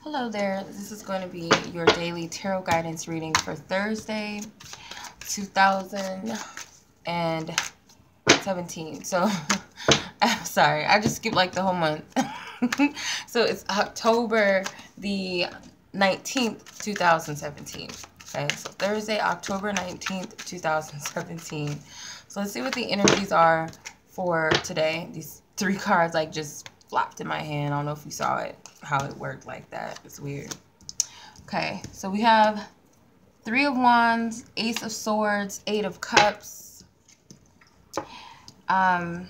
Hello there, this is going to be your daily tarot guidance reading for Thursday, 2017. So, I'm sorry, I just skipped like the whole month. So, it's October the 19th, 2017. Okay, so Thursday, October 19th, 2017. So, let's see what the energies are for today. These three cards like just flopped in my hand. I don't know if you saw it, how it worked like that. It's weird. Okay, so we have Three of Wands, Ace of Swords, Eight of Cups. Can't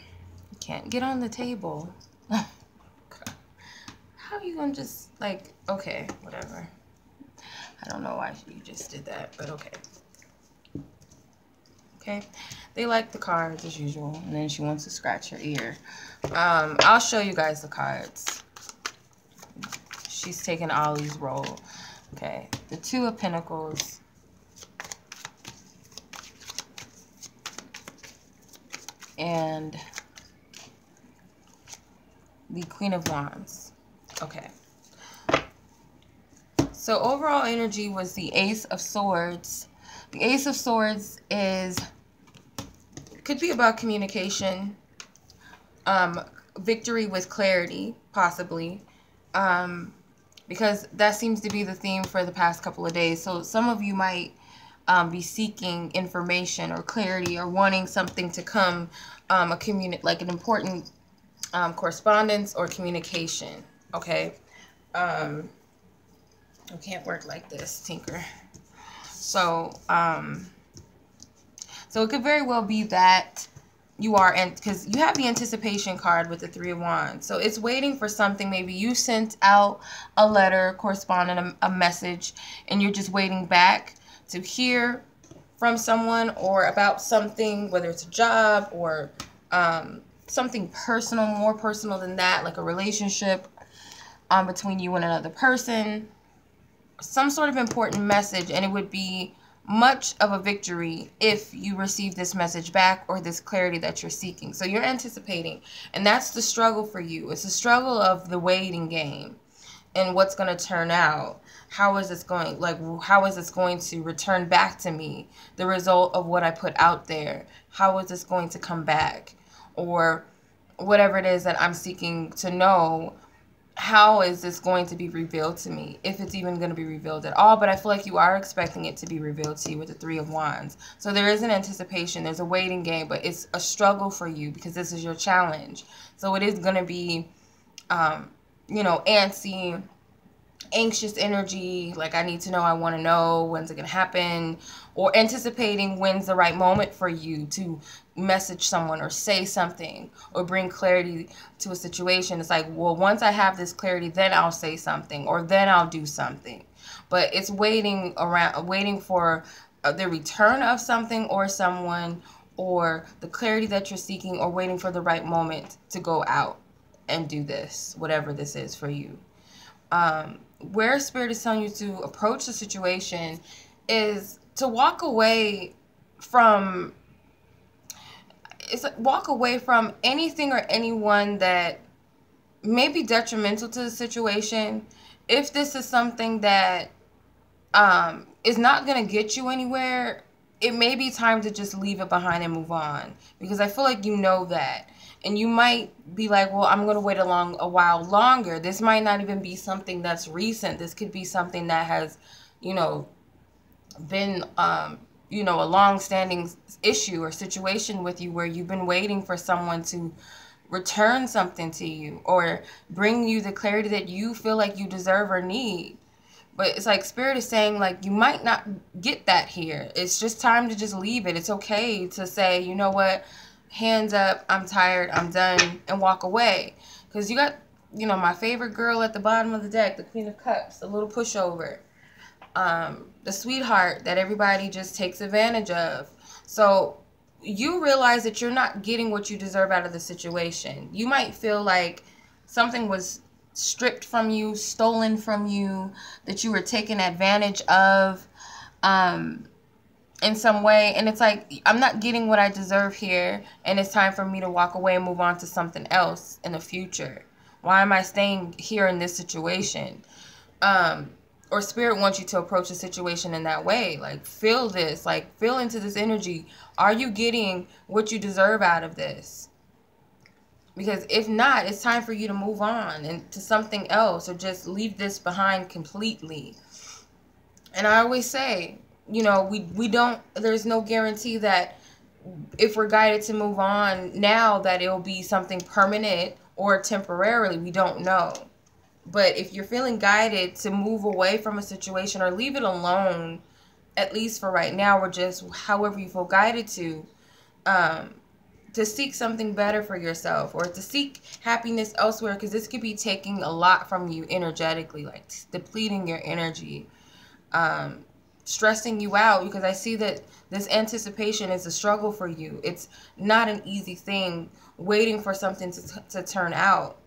get on the table. How are you gonna just like, okay, whatever. I don't know why you just did that, but okay. Okay, they like the cards as usual, and then she wants to scratch her ear. I'll show you guys the cards. She's taking Ollie's role. Okay, the Two of Pentacles. And the Queen of Wands. Okay. So overall energy was the Ace of Swords. The Ace of Swords could be about communication, victory with clarity, possibly, because that seems to be the theme for the past couple of days. So some of you might be seeking information or clarity or wanting something to come, like an important correspondence or communication. Okay, it can't work like this, Tinker. So, so it could very well be that you are, and because you have the anticipation card with the Three of Wands, so it's waiting for something. Maybe you sent out a letter, correspondent, a message, and you're just waiting back to hear from someone or about something, whether it's a job or something personal, more personal than that, like a relationship between you and another person, some sort of important message, and it would be much of a victory if you receive this message back or this clarity that you're seeking. So you're anticipating, and that's the struggle for you. It's a struggle of the waiting game and what's going to turn out. How is this going, like, how is this going to return back to me, the result of what I put out there? How is this going to come back? Or whatever it is that I'm seeking to know, how is this going to be revealed to me, if it's even going to be revealed at all? But I feel like you are expecting it to be revealed to you with the Three of Wands. So there is an anticipation, there's a waiting game, but it's a struggle for you because this is your challenge. So it is going to be, you know, antsy, anxious energy, like I need to know, I want to know, when's it going to happen, or anticipating when's the right moment for you to message someone or say something or bring clarity to a situation. It's like, well, once I have this clarity, then I'll say something or then I'll do something. But it's waiting for the return of something or someone, or the clarity that you're seeking, or waiting for the right moment to go out and do this, whatever this is for you. Where Spirit is telling you to approach the situation is to walk away from, walk away from anything or anyone that may be detrimental to the situation. If this is something that is not going to get you anywhere, it may be time to just leave it behind and move on, because I feel like you know that. And you might be like, well, I'm going to wait a while longer. This might not even be something that's recent. This could be something that has, you know, been, you know, a long-standing issue or situation with you, where you've been waiting for someone to return something to you or bring you the clarity that you feel like you deserve or need. But it's like Spirit is saying, like, you might not get that here. It's just time to just leave it. It's okay to say, you know what, hands up, I'm tired, I'm done, and walk away. Because you got, you know, my favorite girl at the bottom of the deck, the Queen of Cups, a little pushover. The sweetheart that everybody just takes advantage of. So you realize that you're not getting what you deserve out of the situation. You might feel like something was stripped from you, stolen from you, that you were taken advantage of in some way, and it's like, I'm not getting what I deserve here, and it's time for me to walk away and move on to something else in the future. Why am I staying here in this situation? Or spirit wants you to approach the situation in that way. Like, feel this, like, feel into this energy. Are you getting what you deserve out of this? Because if not, it's time for you to move on and to something else, or just leave this behind completely. And I always say, you know, we don't, there's no guarantee that if we're guided to move on now that it'll be something permanent or temporarily. We don't know. But if you're feeling guided to move away from a situation or leave it alone, at least for right now, or just however you feel guided to seek something better for yourself, or to seek happiness elsewhere, because this could be taking a lot from you energetically, like depleting your energy, stressing you out, because I see that this anticipation is a struggle for you. It's not an easy thing waiting for something to turn out.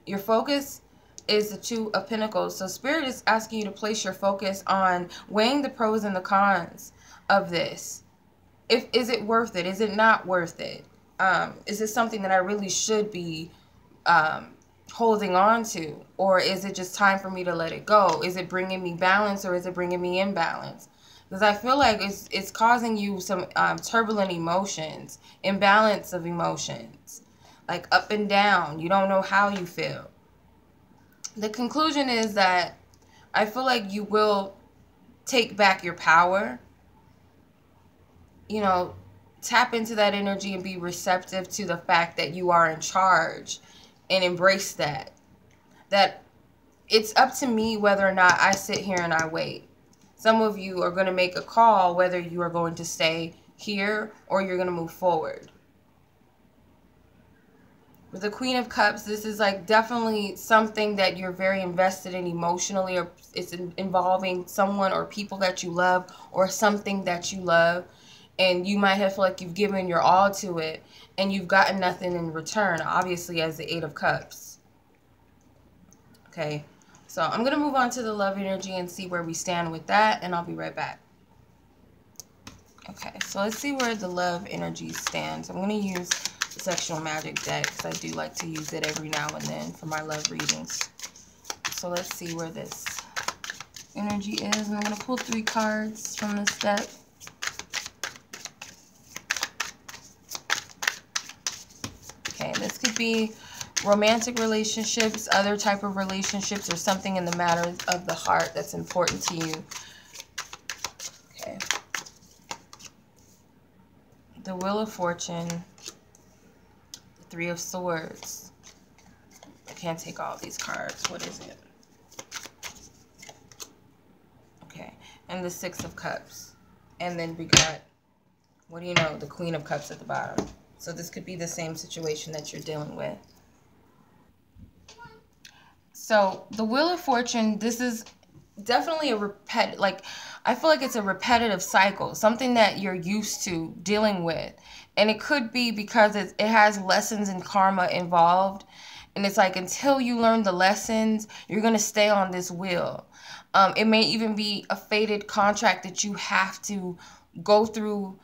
Your focus is the Two of Pentacles. So Spirit is asking you to place your focus on weighing the pros and the cons of this. Is it worth it? Is it not worth it? Is it something that I really should be holding on to? Or is it just time for me to let it go? Is it bringing me balance, or is it bringing me imbalance? Because I feel like it's causing you some turbulent emotions, imbalance of emotions, like up and down. You don't know how you feel. The conclusion is that I feel like you will take back your power. You know, tap into that energy and be receptive to the fact that you are in charge, and embrace that. That it's up to me whether or not I sit here and I wait. Some of you are going to make a call whether you are going to stay here or you're going to move forward. With the Queen of Cups, this is like definitely something that you're very invested in emotionally, or it's involving someone or people that you love, or something that you love. And you might have felt like you've given your all to it and you've gotten nothing in return, obviously, as the Eight of Cups. Okay, so I'm going to move on to the love energy and see where we stand with that, and I'll be right back. Okay, so let's see where the love energy stands. I'm going to use the Sexual Magic deck because I do like to use it every now and then for my love readings. So let's see where this energy is. And I'm going to pull 3 cards from this deck. Okay, this could be romantic relationships, other type of relationships, or something in the matter of the heart that's important to you. Okay. The Wheel of Fortune, the 3 of Swords. I can't take all these cards. What is it? Okay, and the 6 of Cups. And then we got, what do you know, the Queen of Cups at the bottom. So this could be the same situation that you're dealing with. So the Wheel of Fortune, this is definitely a I feel like it's a repetitive cycle, something that you're used to dealing with. And it could be because it has lessons and karma involved. And it's like, until you learn the lessons, you're going to stay on this wheel. It may even be a fated contract that you have to go through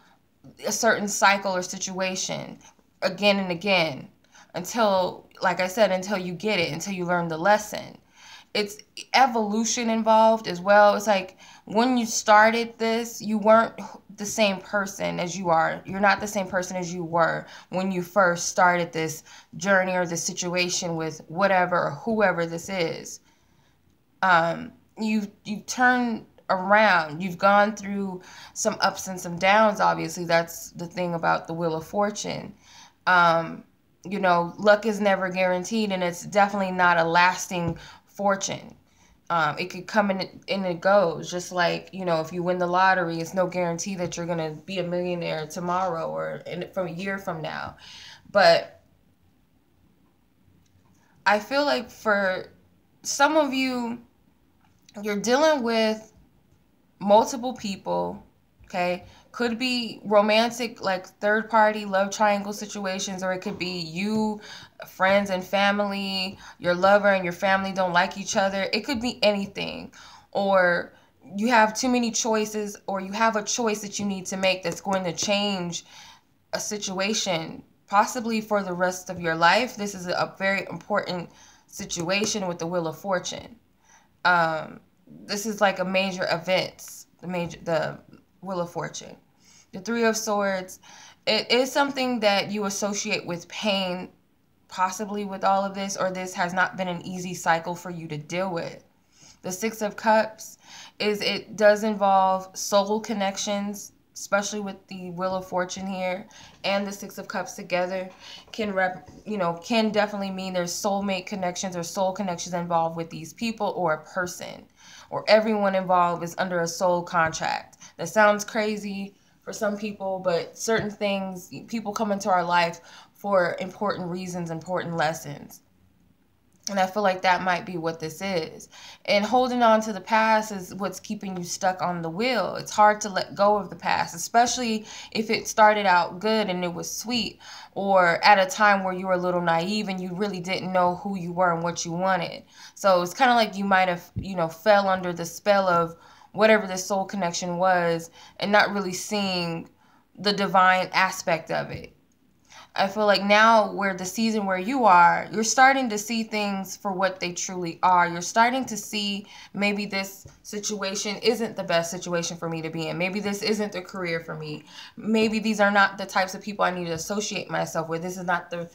a certain cycle or situation again and again until, like I said, until you get it, until you learn the lesson. It's evolution involved as well. It's like when you started this, you weren't the same person as you are. You're not the same person as you were when you first started this journey or this situation with whatever or whoever this is. You've turned around. You've gone through some ups and some downs. Obviously, that's the thing about the Wheel of Fortune. You know, luck is never guaranteed, and it's definitely not a lasting fortune. It could come in and it goes. Just like, you know, if you win the lottery, it's no guarantee that you're going to be a millionaire tomorrow or from a year from now. But I feel like for some of you, you're dealing with multiple people, okay? Could be romantic, like third-party love triangle situations, or it could be you, friends and family, your lover and your family don't like each other. It could be anything. Or you have too many choices, or you have a choice that you need to make that's going to change a situation, possibly for the rest of your life. This is a very important situation with the Wheel of Fortune. This is like a major event, the Wheel of Fortune. The Three of Swords, it is something that you associate with pain, possibly with all of this, or this has not been an easy cycle for you to deal with. The Six of Cups it does involve soul connections, especially with the Wheel of Fortune here and the Six of Cups together can definitely mean there's soulmate connections or soul connections involved with these people or a person, or everyone involved is under a soul contract. That sounds crazy for some people, but certain things, people come into our life for important reasons, important lessons. And I feel like that might be what this is. And holding on to the past is what's keeping you stuck on the wheel. It's hard to let go of the past, especially if it started out good and it was sweet, or at a time where you were a little naive and you really didn't know who you were and what you wanted. So it's kind of like you might have, fell under the spell of whatever the soul connection was and not really seeing the divine aspect of it. I feel like now where the season where you are, you're starting to see things for what they truly are. You're starting to see maybe this situation isn't the best situation for me to be in. Maybe this isn't the career for me. Maybe these are not the types of people I need to associate myself with. This is not the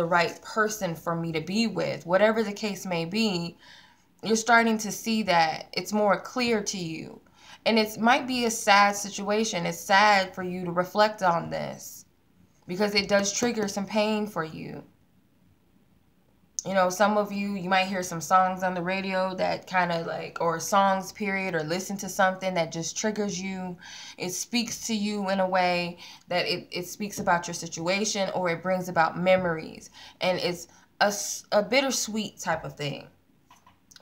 right person for me to be with. Whatever the case may be, you're starting to see that it's more clear to you. And it might be a sad situation. It's sad for you to reflect on this, because it does trigger some pain for you. Some of you might hear some songs on the radio that kind of or songs period, or listen to something that just triggers you. It speaks to you in a way that it speaks about your situation, or it brings about memories. And it's a bittersweet type of thing.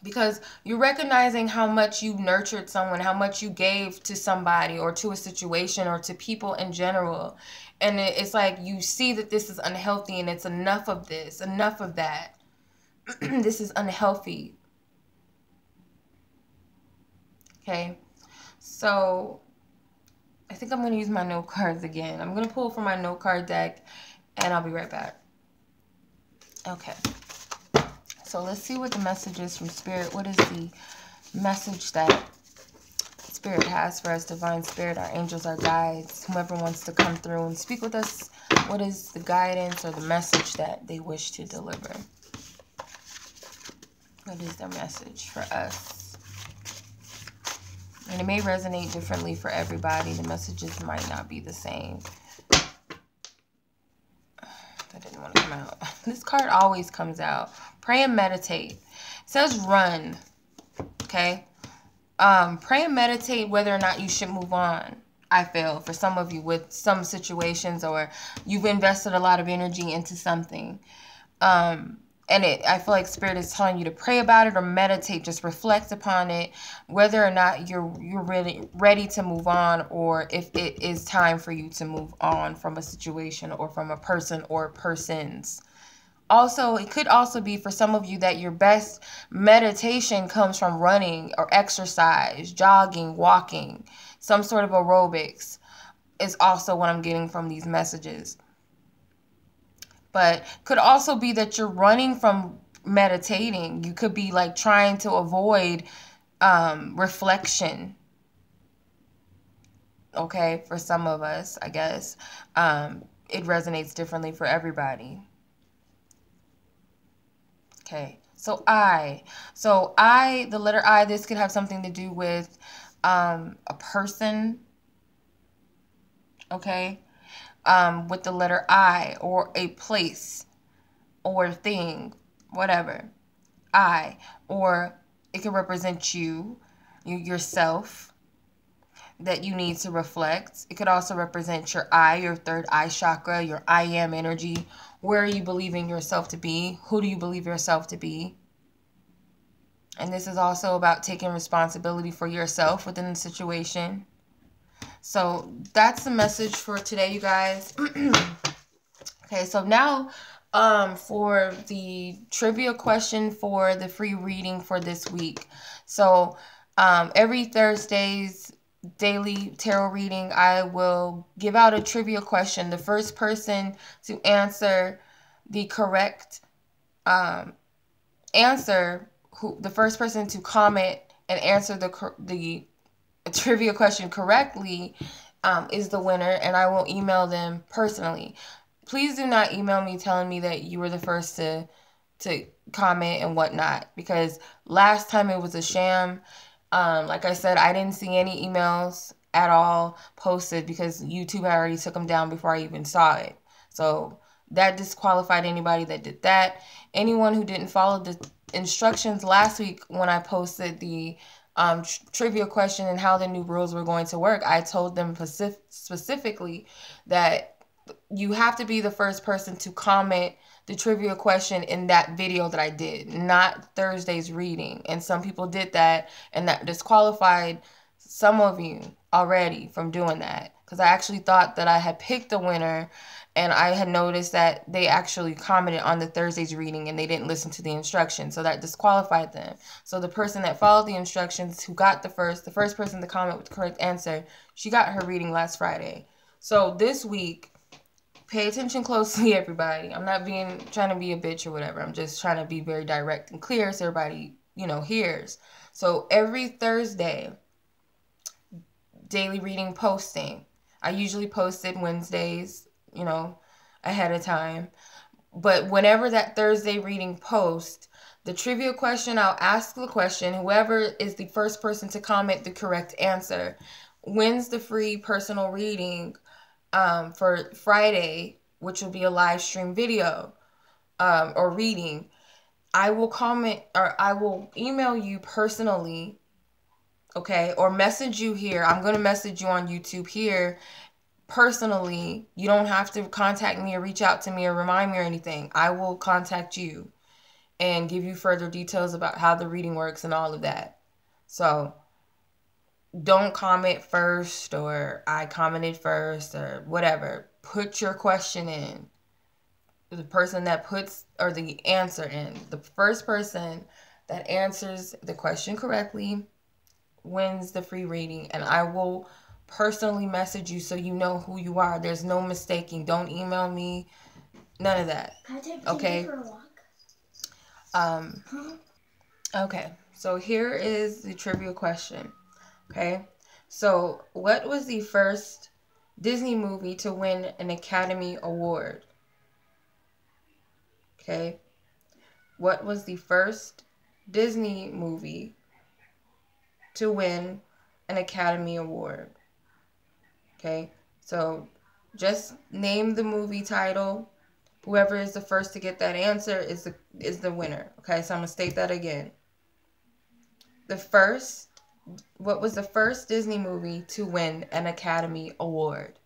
Because you're recognizing how much you nurtured someone, how much you gave to somebody or to a situation or to people in general. And it's like you see that this is unhealthy and it's enough of this, enough of that. This is unhealthy. Okay. So I think I'm going to use my note cards again. I'm going to pull from my note card deck and I'll be right back. Okay. So let's see what the message is from Spirit. What is the message that Spirit has for us? Divine Spirit, our angels, our guides, whoever wants to come through and speak with us. What is the guidance or the message that they wish to deliver? What is their message for us? And it may resonate differently for everybody. The messages might not be the same. That didn't want to come out. This card always comes out. Pray and meditate. It says run. Okay. Pray and meditate whether or not you should move on. I feel for some of you with some situations, or you've invested a lot of energy into something. And I feel like Spirit is telling you to pray about it or meditate, just reflect upon it, whether or not you're really ready to move on, or if it is time for you to move on from a situation or from a person or persons. Also, it could also be for some of you that your best meditation comes from running or exercise, jogging, walking, some sort of aerobics is also what I'm getting from these messages. But could also be that you're running from meditating. You could be like trying to avoid reflection. Okay, for some of us, I guess. It resonates differently for everybody. Okay, so the letter I, this could have something to do with a person, okay, with the letter I, or a place or thing, whatever, I, or it could represent yourself, that you need to reflect. It could also represent your eye, your third eye chakra, your I am energy. Where are you believing yourself to be? Who do you believe yourself to be? And this is also about taking responsibility for yourself within the situation. So that's the message for today, you guys. Okay, so now for the trivia question for the free reading for this week. So every Thursday's daily tarot reading, I will give out a trivia question. The first person to answer the correct answer, the first person to comment and answer the trivia question correctly is the winner, and I will email them personally. Please do not email me telling me that you were the first to comment and whatnot, because last time it was a sham. Like I said, I didn't see any emails at all posted because YouTube already took them down before I even saw it. So that disqualified anybody that did that. Anyone who didn't follow the instructions last week when I posted the trivia question and how the new rules were going to work, I told them specifically that you have to be the first person to comment the trivia question in that video that I did, not Thursday's reading. And some people did that, and that disqualified some of you already from doing that, because I actually thought that I had picked the winner, and I had noticed that they actually commented on the Thursday's reading and they didn't listen to the instructions, so that disqualified them. So the person that followed the instructions, who got the first person to comment with the correct answer, she got her reading last Friday. So this week, pay attention closely, everybody. I'm not trying to be a bitch or whatever. I'm just trying to be very direct and clear so everybody, hears. So every Thursday, daily reading posting. I usually post it Wednesdays, ahead of time. But whenever that Thursday reading post, the trivia question, I'll ask the question. Whoever is the first person to comment the correct answer wins the free personal reading for Friday, which will be a live stream video or reading. I will comment, or I will email you personally, okay, or message you here. I'm going to message you on YouTube here personally. You don't have to contact me or reach out to me or remind me or anything. I will contact you and give you further details about how the reading works and all of that. So don't comment first, or I commented first, or whatever. Put your question in. The person that puts, or the answer in, the first person that answers the question correctly wins the free reading. And I will personally message you so you know who you are. There's no mistaking. Don't email me. None of that. Can I take okay? For a walk? Okay. So here is the trivia question. Okay. So what was the first Disney movie to win an Academy Award? Okay. What was the first Disney movie to win an Academy Award? Okay. So just name the movie title. Whoever is the first to get that answer is the winner. Okay. So I'm going to state that again. What was the first Disney movie to win an Academy Award?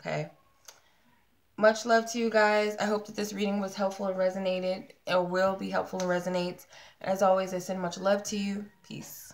Okay. Much love to you guys. I hope that this reading was helpful and resonated, or will be helpful and resonates. As always, I send much love to you. Peace.